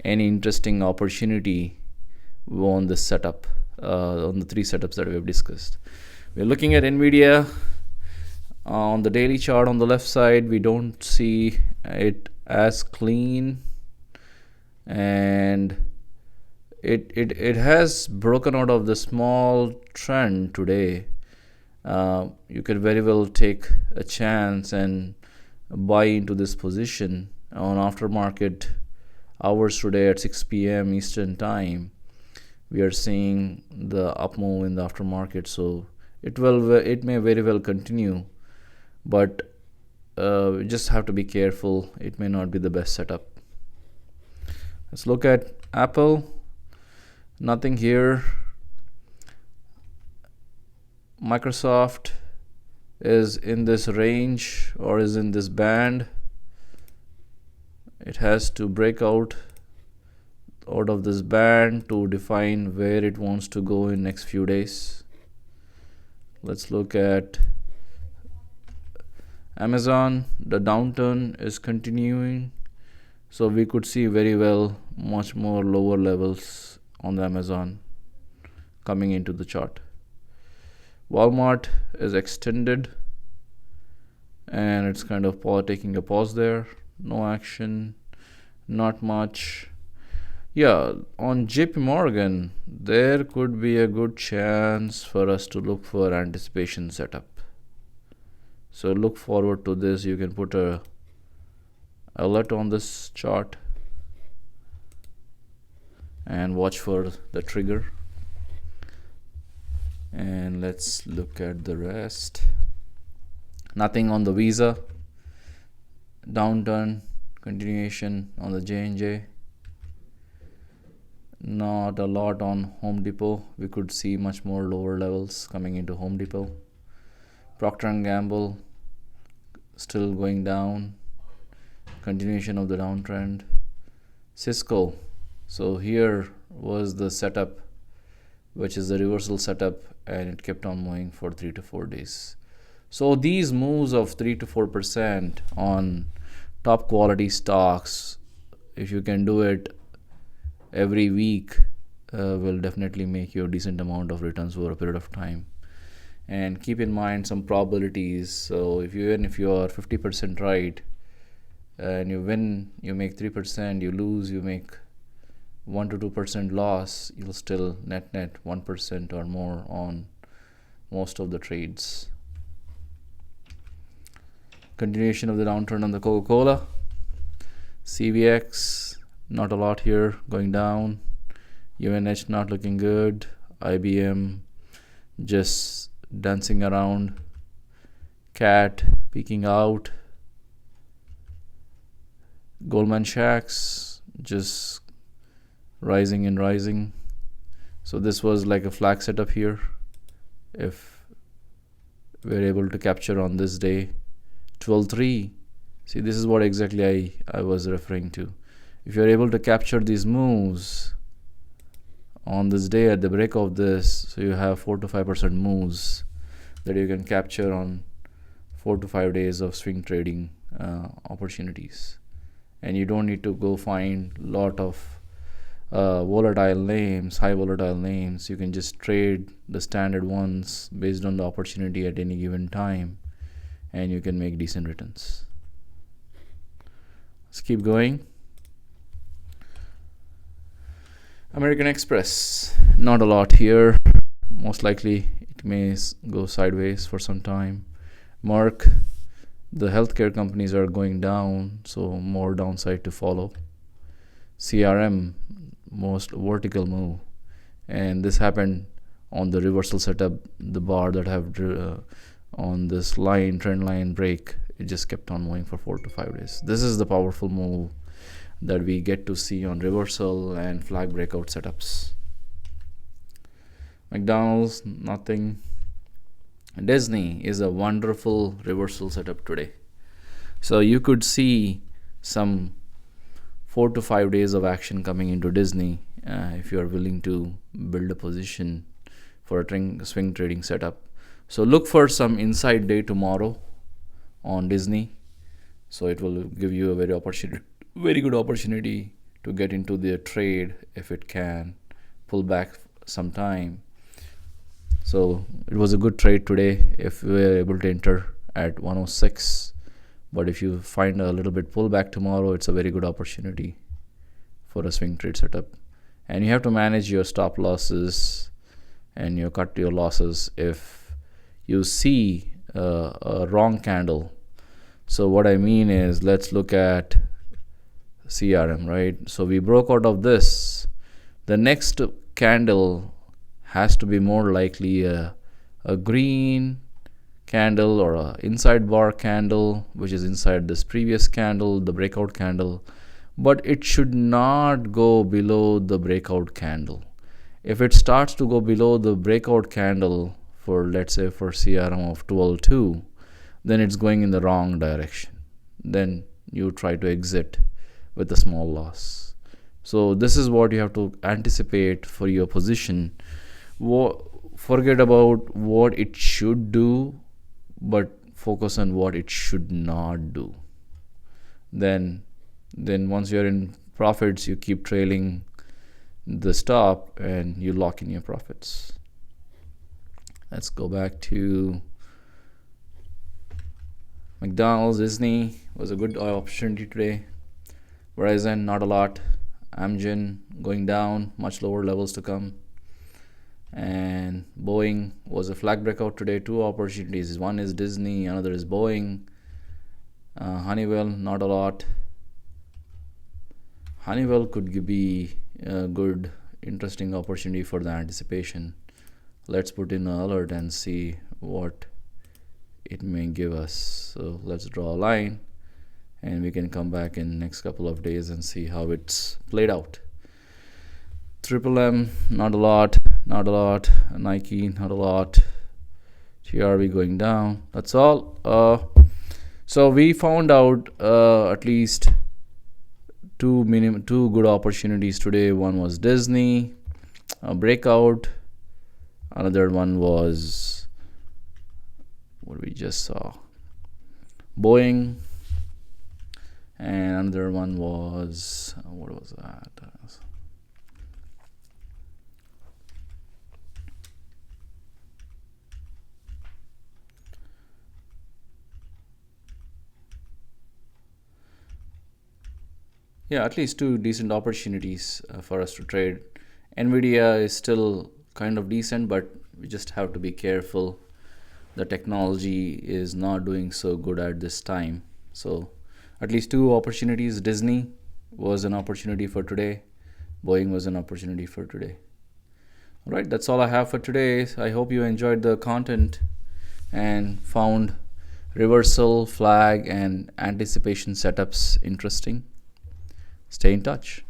any interesting opportunity on this setup, on the three setups that we have discussed. We're looking at NVIDIA. On the daily chart on the left side, we don't see it as clean, and it has broken out of the small trend today. You can very well take a chance and buy into this position on aftermarket hours today at 6 p.m. Eastern time. We are seeing the up move in the aftermarket, so it may very well continue, but we just have to be careful. It may not be the best setup. Let's look at Apple. Nothing here. Microsoft is in this range or is in this band. It has to break out of this band to define where it wants to go in next few days. Let's look at Amazon. The downturn is continuing, so we could see very well much more lower levels on the Amazon coming into the chart. Walmart is extended and it's kind of taking a pause there. No action, not much. Yeah, on JP Morgan, there could be a good chance for us to look for anticipation setup. So look forward to this. You can put a alert on this chart and watch for the trigger. And let's look at the rest. Nothing on the Visa. Downturn continuation on the J&J. Not a lot on Home Depot. We could see much more lower levels coming into Home Depot. Procter & Gamble still going down. Continuation of the downtrend. Cisco. So here was the setup, which is the reversal setup, and it kept on moving for 3 to 4 days. So these moves of 3 to 4% on top quality stocks, if you can do it every week, will definitely make you a decent amount of returns over a period of time. And keep in mind some probabilities. So even if you are 50% right and you win, you make 3%, you lose, you make 1 to 2% loss, you'll still net 1% or more on most of the trades. Continuation of the downturn on the Coca-Cola. CVX, not a lot here, going down. UNH not looking good. IBM just dancing around. CAT peeking out. Goldman Sachs just rising and rising. So this was like a flag setup here. If we're able to capture on this day 12.3, see, this is what exactly I was referring to. If you're able to capture these moves on this day at the break of this, so you have 4 to 5% moves that you can capture on 4 to 5 days of swing trading opportunities. And you don't need to go find a lot of volatile names, high volatile names. You can just trade the standard ones based on the opportunity at any given time, and you can make decent returns. Let's keep going. American Express, not a lot here. Most likely it may go sideways for some time. Merck, the healthcare companies are going down, so more downside to follow. CRM, most vertical move, and this happened on the reversal setup. The bar that have on this trend line break, it just kept on moving for 4 to 5 days. This is the powerful move that we get to see on reversal and flag breakout setups. McDonald's, nothing. Disney is a wonderful reversal setup today. So you could see some 4 to 5 days of action coming into Disney if you are willing to build a position for a swing trading setup. So look for some inside day tomorrow on Disney. So it will give you a very good opportunity to get into the trade if it can pull back some time. So it was a good trade today if we were able to enter at 106. But if you find a little bit pullback tomorrow, it's a very good opportunity for a swing trade setup. And you have to manage your stop losses and you cut your losses if you see a wrong candle. So what I mean is, let's look at CRM, right? So we broke out of this. The next candle has to be more likely a green candle or a inside bar candle, which is inside this previous candle, the breakout candle, but it should not go below the breakout candle. If it starts to go below the breakout candle for, let's say, for CRM of 12.2, then it's going in the wrong direction. Then you try to exit with a small loss. So this is what you have to anticipate for your position. Forget about what it should do, but focus on what it should not do. Then once you're in profits, you keep trailing the stop and you lock in your profits. Let's go back to McDonald's. Disney was a good opportunity today. Verizon, not a lot. Amgen going down, much lower levels to come. And Boeing was a flag breakout today. Two opportunities. One is Disney, another is Boeing. Honeywell, not a lot. Honeywell could be a good, interesting opportunity for the anticipation. Let's put in an alert and see what it may give us. So let's draw a line and we can come back in next couple of days and see how it's played out. Triple M, not a lot. Nike, not a lot. TRV going down. That's all. So we found out at least two good opportunities today. One was Disney, a breakout. Another one was what we just saw, Boeing. And another one was, what was that? Yeah, at least two decent opportunities for us to trade. Nvidia is still kind of decent, but we just have to be careful. The technology is not doing so good at this time. So at least two opportunities. Disney was an opportunity for today. Boeing was an opportunity for today. All right, that's all I have for today. I hope you enjoyed the content and found reversal, flag, and anticipation setups interesting. Stay in touch.